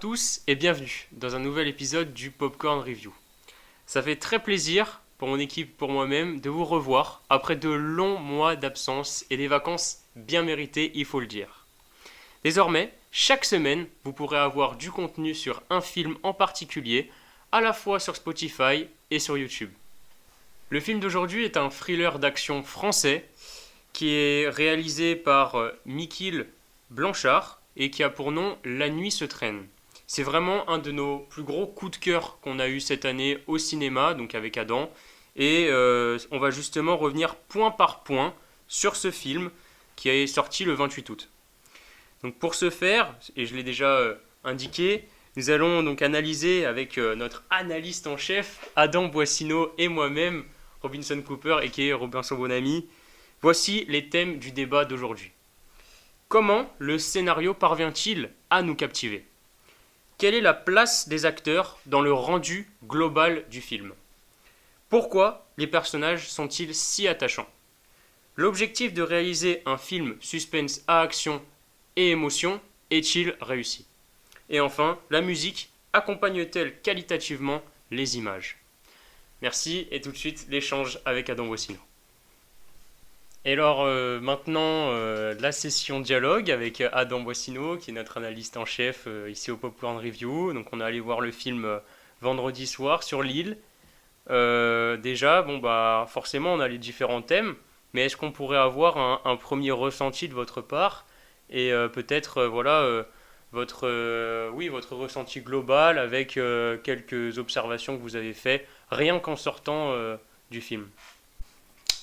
tous et bienvenue dans un nouvel épisode du Popcorn Review. Ça fait très plaisir pour mon équipe, pour moi-même, de vous revoir après de longs mois d'absence et des vacances bien méritées, il faut le dire. Désormais, chaque semaine, vous pourrez avoir du contenu sur un film en particulier, à la fois sur Spotify et sur YouTube. Le film d'aujourd'hui est un thriller d'action français qui est réalisé par Michiel Blanchard et qui a pour nom La nuit se traîne. C'est vraiment un de nos plus gros coups de cœur qu'on a eu cette année au cinéma, donc avec Adam. Et on va justement revenir point par point sur ce film qui est sorti le 28 août. Donc pour ce faire, et je l'ai déjà indiqué, nous allons donc analyser avec notre analyste en chef, Adam Boissino, et moi-même, Robinson Cooper, et Robinson Bonamy. Voici les thèmes du débat d'aujourd'hui. Comment le scénario parvient-il à nous captiver ? Quelle est la place des acteurs dans le rendu global du film ? Pourquoi les personnages sont-ils si attachants ? L'objectif de réaliser un film suspense à action et émotion est-il réussi ? Et enfin, la musique accompagne-t-elle qualitativement les images ? Merci et tout de suite l'échange avec Adam Boissino. Et alors maintenant, la session dialogue avec Adam Boissino, qui est notre analyste en chef ici au Popcorn Review. Donc on est allé voir le film vendredi soir sur Lille. Déjà, forcément on a les différents thèmes, mais est-ce qu'on pourrait avoir un premier ressenti de votre part et peut-être votre ressenti global avec quelques observations que vous avez faites rien qu'en sortant du film.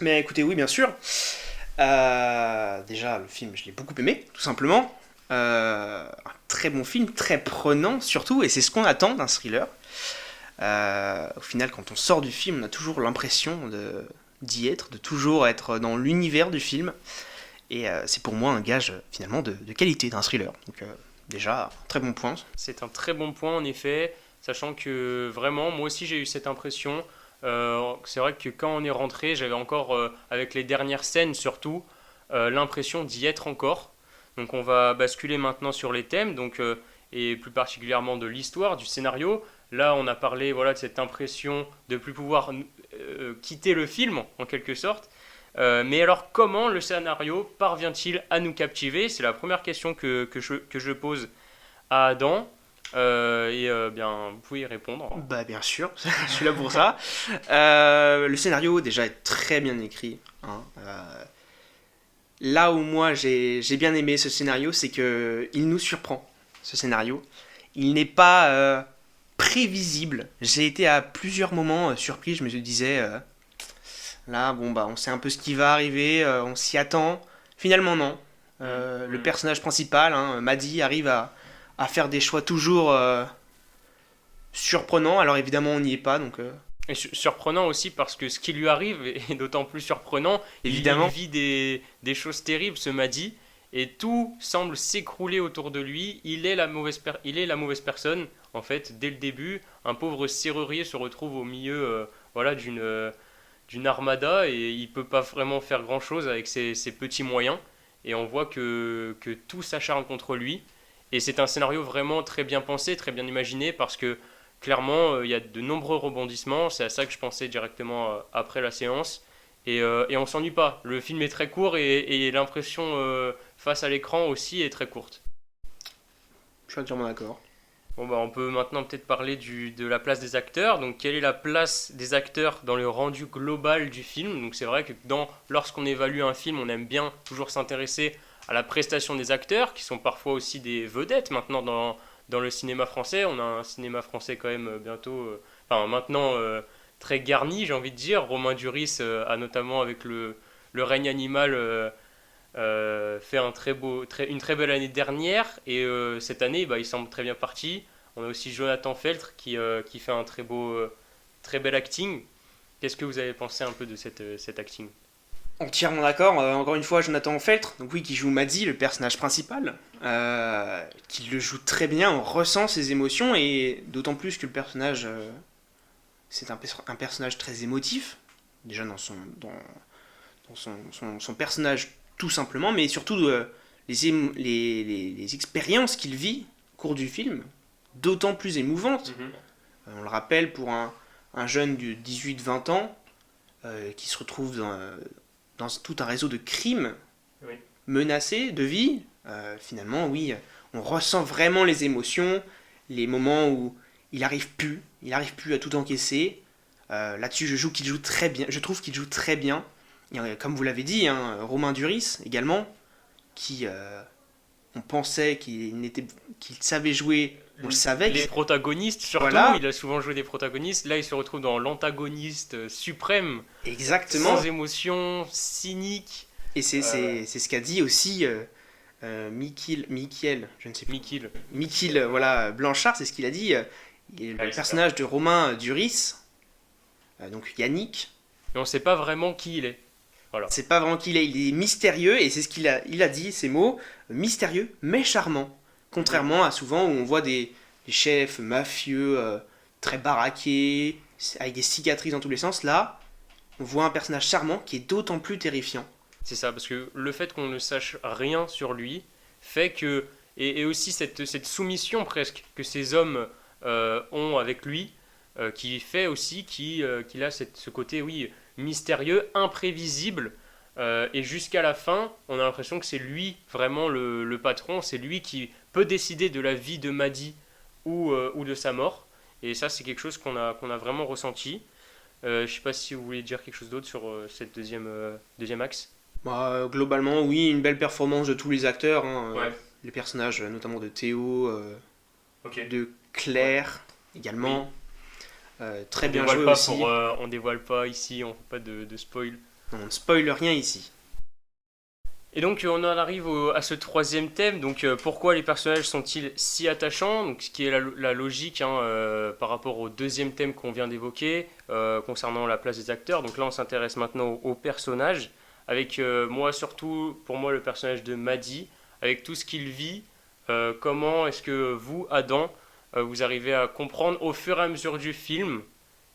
Mais écoutez, oui, bien sûr. Déjà, le film, je l'ai beaucoup aimé, tout simplement. Un très bon film, très prenant surtout, et c'est ce qu'on attend d'un thriller. Au final, quand on sort du film, on a toujours l'impression d'y être, de toujours être dans l'univers du film. Et c'est pour moi un gage, finalement, de qualité d'un thriller. Donc déjà, un très bon point. C'est un très bon point, en effet, sachant que vraiment, moi aussi j'ai eu cette impression. C'est vrai que quand on est rentré, j'avais encore, avec les dernières scènes surtout, l'impression d'y être encore. Donc on va basculer maintenant sur les thèmes, et plus particulièrement de l'histoire, du scénario. Là, on a parlé de cette impression de ne plus pouvoir quitter le film, en quelque sorte. Mais alors, comment le scénario parvient-il à nous captiver ? C'est la première question que je pose à Adam. Vous pouvez y répondre. Bah bien sûr, je suis là pour ça. Le scénario déjà est très bien écrit. Là où moi j'ai bien aimé ce scénario, c'est que il nous surprend. Ce scénario, il n'est pas prévisible. J'ai été à plusieurs moments surpris. Je me disais là on sait un peu ce qui va arriver, on s'y attend. Finalement non. Le personnage principal, Maddy, arrive à faire des choix toujours surprenants. Alors évidemment, on n'y est pas, donc... Et surprenant aussi parce que ce qui lui arrive est d'autant plus surprenant. Évidemment. Il vit des choses terribles, ce Maddy, et tout semble s'écrouler autour de lui. Il est la mauvaise personne, en fait, dès le début. Un pauvre serrurier se retrouve au milieu d'une armada et il peut pas vraiment faire grand-chose avec ses petits moyens. Et on voit que tout s'acharne contre lui. Et c'est un scénario vraiment très bien pensé, très bien imaginé, parce que clairement, il y a de nombreux rebondissements. C'est à ça que je pensais directement après la séance. Et on s'ennuie pas. Le film est très court et l'impression face à l'écran aussi est très courte. Je suis entièrement d'accord. On peut maintenant peut-être parler de la place des acteurs. Donc, quelle est la place des acteurs dans le rendu global du film ? Donc, c'est vrai que lorsqu'on évalue un film, on aime bien toujours s'intéresser à la prestation des acteurs, qui sont parfois aussi des vedettes maintenant dans le cinéma français. On a un cinéma français quand même maintenant très garni, j'ai envie de dire. Romain Duris a notamment, avec le règne animal, fait une très belle année dernière. Et cette année, il semble très bien parti. On a aussi Jonathan Feltre qui fait un très bel acting. Qu'est-ce que vous avez pensé un peu de cet acting ? Entièrement d'accord. Encore une fois, Jonathan Feltre, donc oui, qui joue Maddy, le personnage principal, qui le joue très bien, on ressent ses émotions, et d'autant plus que le personnage, c'est un personnage très émotif, déjà dans son personnage tout simplement, mais surtout les expériences qu'il vit au cours du film, d'autant plus émouvante. Mhm. On le rappelle, pour un jeune de 18-20 ans qui se retrouve dans tout un réseau de crimes, Oui. menacé de vie, finalement, oui, on ressent vraiment les émotions, les moments où il arrive plus à tout encaisser. Là-dessus, je trouve qu'il joue très bien. Et, comme vous l'avez dit, hein, Romain Duris également, qui on pensait qu'il savait jouer, on le savait. Les protagonistes, surtout, Voilà, il a souvent joué des protagonistes. Là, il se retrouve dans l'antagoniste suprême, exactement. sans émotion, cynique. Et c'est ce qu'a dit aussi je ne sais plus. Mikil. Mikil, voilà, Blanchard, c'est ce qu'il a dit. Le personnage de Romain Duris, donc Yannick, Et on ne sait pas vraiment qui il est. Voilà. c'est pas vraiment qui il est mystérieux, et c'est ce il a dit, ces mots, mystérieux mais charmant. Contrairement à souvent où on voit des chefs mafieux très baraqués, avec des cicatrices dans tous les sens, là, on voit un personnage charmant qui est d'autant plus terrifiant. C'est ça, parce que le fait qu'on ne sache rien sur lui fait que. Et aussi cette soumission presque que ces hommes ont avec lui, qui fait aussi qu'il a ce côté, oui, mystérieux, imprévisible. Et jusqu'à la fin, on a l'impression que c'est lui vraiment le patron, c'est lui qui peut décider de la vie de Maddy ou de sa mort. Et ça, c'est quelque chose qu'on a vraiment ressenti. Je ne sais pas si vous voulez dire quelque chose d'autre sur cette deuxième axe. Bah, globalement, oui, une belle performance de tous les acteurs, hein, Ouais. les personnages notamment de Théo, Ok. de Claire également. Très On bien dévoile joué pas aussi. on dévoile pas ici, on fait pas de spoil. On ne spoile rien ici. Et donc on en arrive à ce troisième thème. Donc pourquoi les personnages sont-ils si attachants? Donc ce qui est la logique, hein, par rapport au deuxième thème qu'on vient d'évoquer concernant la place des acteurs. Donc là on s'intéresse maintenant aux personnages. Avec pour moi le personnage de Maddy, avec tout ce qu'il vit. Comment est-ce que vous, Adam, vous arrivez à comprendre au fur et à mesure du film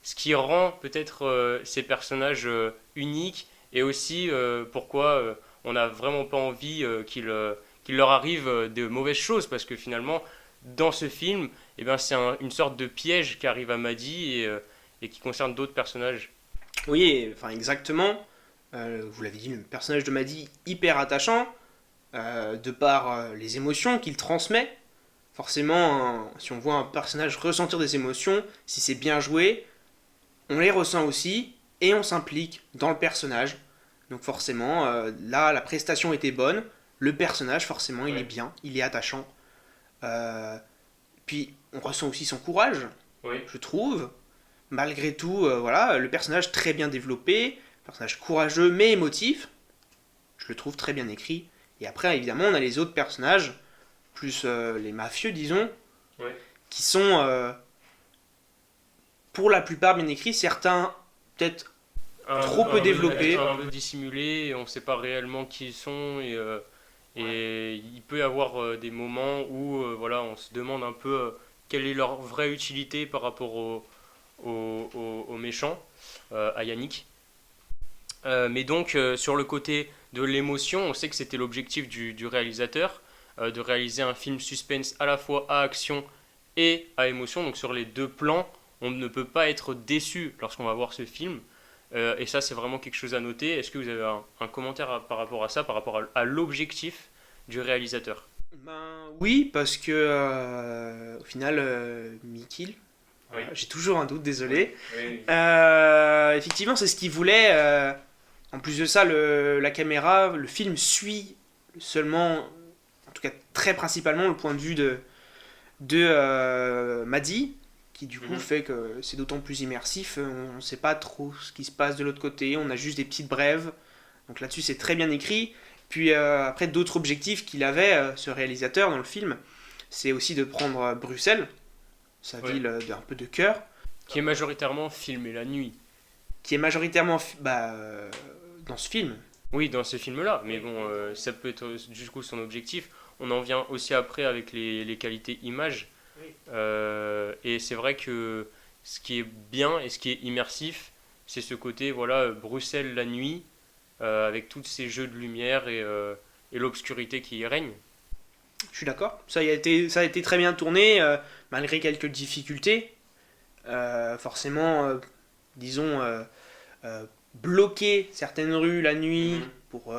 ce qui rend peut-être ces personnages uniques, et aussi pourquoi on n'a vraiment pas envie qu'il leur arrive de mauvaises choses, parce que finalement dans ce film c'est une sorte de piège qui arrive à Maddy et qui concerne d'autres personnages. Oui, enfin exactement. Vous l'avez dit, le personnage de Maddy hyper attachant, de par les émotions qu'il transmet. Forcément, si on voit un personnage ressentir des émotions, si c'est bien joué, on les ressent aussi et on s'implique dans le personnage. Donc forcément, là, la prestation était bonne. Le personnage, forcément, il est Ouais. bien, il est attachant. Euh, Puis, on ressent aussi son courage, Oui. je trouve. Malgré tout, voilà, le personnage très bien développé, personnage courageux mais émotif. Je le trouve très bien écrit. Et après, évidemment, on a les autres personnages, plus les mafieux, disons, Ouais. qui sont pour la plupart bien écrits. Certains, peut-être trop peu développés. Un peu dissimulé, et on ne sait pas réellement qui ils sont, et il peut y avoir des moments où voilà, on se demande un peu quelle est leur vraie utilité par rapport aux méchants, à Yannick. Mais donc sur le côté de l'émotion, on sait que c'était l'objectif du réalisateur, de réaliser un film suspense à la fois à action et à émotion. Donc sur les deux plans, on ne peut pas être déçu lorsqu'on va voir ce film. Et ça, c'est vraiment quelque chose à noter. Est-ce que vous avez un commentaire par rapport à ça, par rapport à l'objectif du réalisateur? Ben oui, parce que au final, Mikil, Oui. j'ai toujours un doute, désolé. Oui. Effectivement, c'est ce qu'il voulait. En plus de ça, la caméra, le film suit seulement, en tout cas très principalement, le point de vue de Maddy, qui du coup Mhm. fait que c'est d'autant plus immersif. On ne sait pas trop ce qui se passe de l'autre côté, on a juste des petites brèves. Donc là-dessus, c'est très bien écrit. Puis après, d'autres objectifs qu'il avait, ce réalisateur, dans le film, c'est aussi de prendre Bruxelles, sa Ouais. ville un peu de cœur, Qui est majoritairement filmé la nuit. qui est majoritairement dans ce film. Oui, dans ce film-là, mais bon, ça peut être du coup son objectif. On en vient aussi après avec les qualités images. Oui. Et c'est vrai que ce qui est bien et ce qui est immersif, c'est ce côté, voilà, Bruxelles la nuit, avec tous ces jeux de lumière et l'obscurité qui y règne. Je suis d'accord. Ça a été très bien tourné, malgré quelques difficultés. Forcément, disons, bloquer certaines rues la nuit Mhm. pour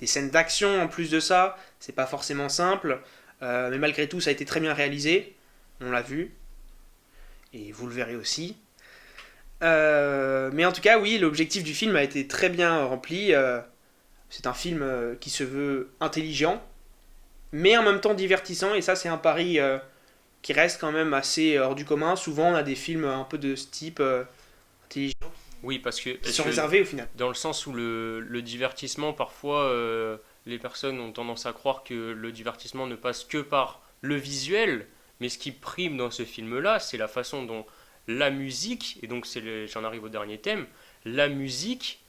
des scènes d'action en plus de ça, c'est pas forcément simple. Mais malgré tout, ça a été très bien réalisé. On l'a vu. Et vous le verrez aussi. Mais en tout cas, oui, l'objectif du film a été très bien rempli. C'est un film qui se veut intelligent, mais en même temps divertissant. Et ça, c'est un pari qui reste quand même assez hors du commun. Souvent, on a des films un peu de ce type intelligent Oui, qui sont réservés au final. dans le sens où le divertissement, parfois, les personnes ont tendance à croire que le divertissement ne passe que par le visuel, mais ce qui prime dans ce film-là, c'est la façon dont la musique, et donc j'en arrive au dernier thème, la musique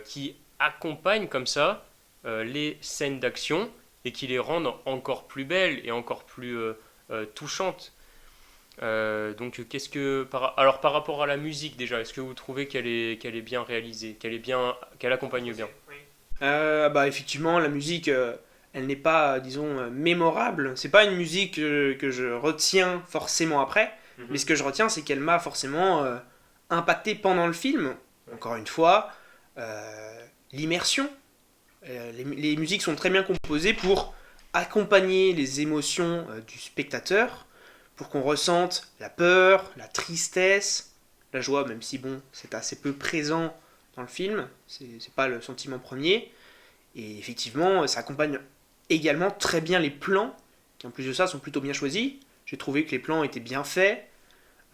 qui accompagne comme ça les scènes d'action et qui les rendent encore plus belles et encore plus touchantes. Donc, alors par rapport à la musique déjà, est-ce que vous trouvez qu'elle est bien réalisée, qu'elle accompagne bien? Bah effectivement, la musique, elle n'est pas, disons, mémorable. C'est pas une musique que je retiens forcément après, mais Mhm. ce que je retiens, c'est qu'elle m'a forcément impacté pendant le film. Encore une fois, l'immersion. Les musiques sont très bien composées pour accompagner les émotions du spectateur, pour qu'on ressente la peur, la tristesse, la joie, même si bon, c'est assez peu présent dans le film, c'est pas le sentiment premier. Et effectivement, ça accompagne également très bien les plans, qui en plus de ça sont plutôt bien choisis. J'ai trouvé que les plans étaient bien faits,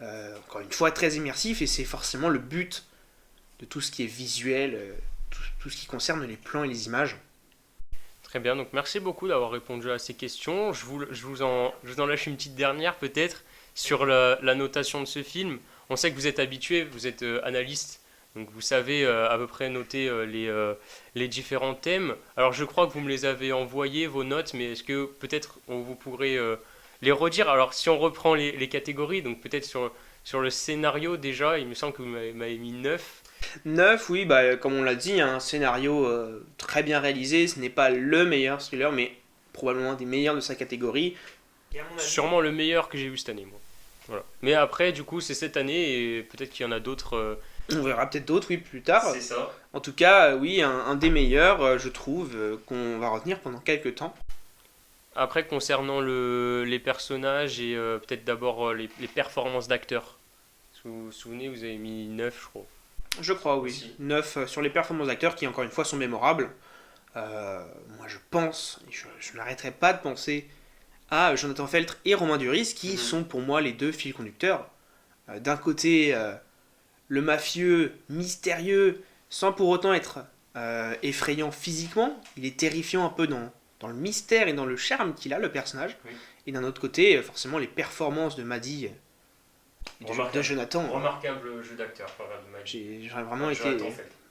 encore une fois très immersifs, et c'est forcément le but de tout ce qui est visuel, tout ce qui concerne les plans et les images. Très bien, donc merci beaucoup d'avoir répondu à ces questions. Je vous en lâche une petite dernière peut-être sur la notation de ce film. On sait que vous êtes habitué, vous êtes analyste, donc vous savez à peu près noter les différents thèmes. Alors je crois que vous me les avez envoyés, vos notes, mais est-ce que peut-être vous pourrez les redire? Alors si on reprend les catégories, donc peut-être sur le scénario déjà, il me semble que vous m'avez mis 9. 9, oui, bah, comme on l'a dit, un scénario très bien réalisé. Ce n'est pas le meilleur thriller, mais probablement un des meilleurs de sa catégorie. Et à mon avis, Sûrement le meilleur que j'ai vu cette année, moi. Voilà. Mais après, du coup, c'est cette année et peut-être qu'il y en a d'autres. on verra peut-être d'autres, oui, plus tard. C'est ça. En tout cas, oui, un des meilleurs, je trouve, qu'on va retenir pendant quelques temps. Après, concernant les personnages et peut-être d'abord les performances d'acteurs. Vous vous souvenez, vous avez mis 9, je crois. Je crois, oui. Aussi. 9 sur les performances d'acteurs qui, encore une fois, sont mémorables. Moi, je pense, et je n'arrêterai pas de penser à Jonathan Feltre et Romain Duris, qui Mhm. sont pour moi les deux fils conducteurs. D'un côté, le mafieux mystérieux, sans pour autant être effrayant physiquement. Il est terrifiant un peu dans le mystère et dans le charme qu'il a, le personnage. Oui. Et d'un autre côté, forcément, les performances de Maddy et de Jonathan. Remarquable jeu d'acteur, par de J'ai vraiment été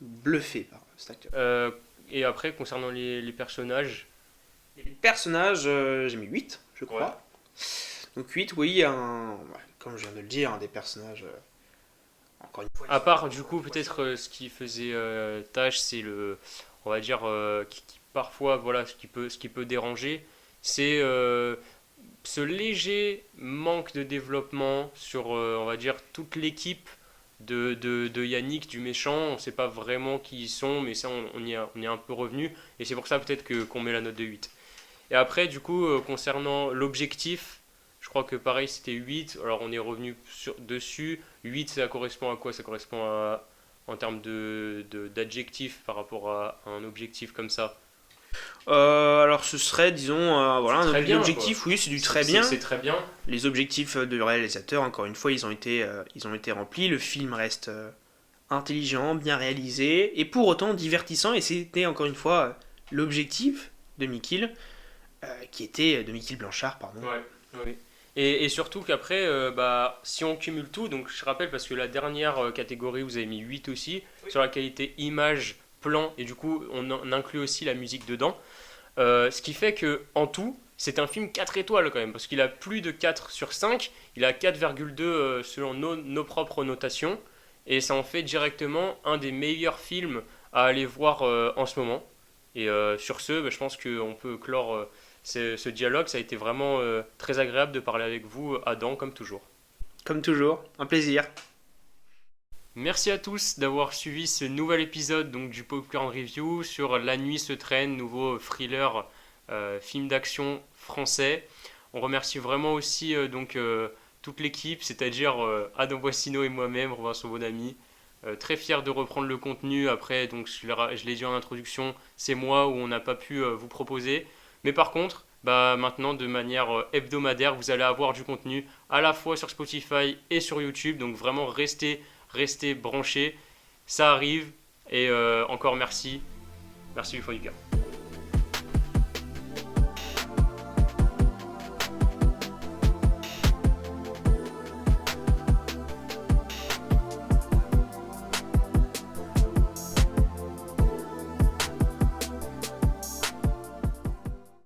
bluffé par cet acteur. Et après, concernant les personnages. Les personnages, j'ai mis 8, je crois. Ouais. Donc 8, oui, comme je viens de le dire, un des personnages, encore une fois. À part, du coup, peut-être ce qui faisait tâche, c'est on va dire, parfois, voilà, ce qui peut déranger, c'est ce léger manque de développement sur, on va dire, toute l'équipe de Yannick, du méchant. On ne sait pas vraiment qui ils sont, mais ça, on y est un peu revenu, et c'est pour ça peut-être qu'on met la note de 8. Et après, du coup, concernant l'objectif, je crois que pareil, c'était 8. Alors, on est revenu dessus. 8, ça correspond à quoi? Ça correspond en termes d'adjectifs par rapport à un objectif comme ça. Alors ce serait, disons, voilà, C'est très bien, l'objectif, oui, c'est du très bien. C'est très bien. Les objectifs de réalisateur, encore une fois, ils ont été remplis. Le film reste intelligent, bien réalisé, et pour autant divertissant. Et c'était encore une fois l'objectif de Mikil, qui était de Mikil Blanchard, pardon. Ouais, oui. Et surtout qu'après, bah, si on cumule tout, donc je rappelle parce que la dernière catégorie, vous avez mis 8 aussi, Oui. sur la qualité image, plan, et du coup, on inclut aussi la musique dedans. Ce qui fait que en tout, c'est un film 4 étoiles quand même, parce qu'il a plus de 4 sur 5, il a 4,2 selon nos propres notations, et ça en fait directement un des meilleurs films à aller voir en ce moment. Et sur ce, bah, je pense qu'on peut clore ce dialogue. Ça a été vraiment très agréable de parler avec vous, Adam, comme toujours. Comme toujours, un plaisir. Merci à tous d'avoir suivi ce nouvel épisode donc, du Popcorn Review sur La Nuit se traîne, nouveau thriller, film d'action français. On remercie vraiment aussi toute l'équipe, c'est-à-dire Adam Boissino et moi-même, Robinson Bonamy. Très fier de reprendre le contenu. Après, donc, je l'ai dit en introduction, c'est moi où on n'a pas pu vous proposer. Mais par contre, maintenant, de manière hebdomadaire, vous allez avoir du contenu à la fois sur Spotify et sur YouTube. Donc vraiment, restez branchés. Ça arrive. Et encore merci. Merci du fond du cœur.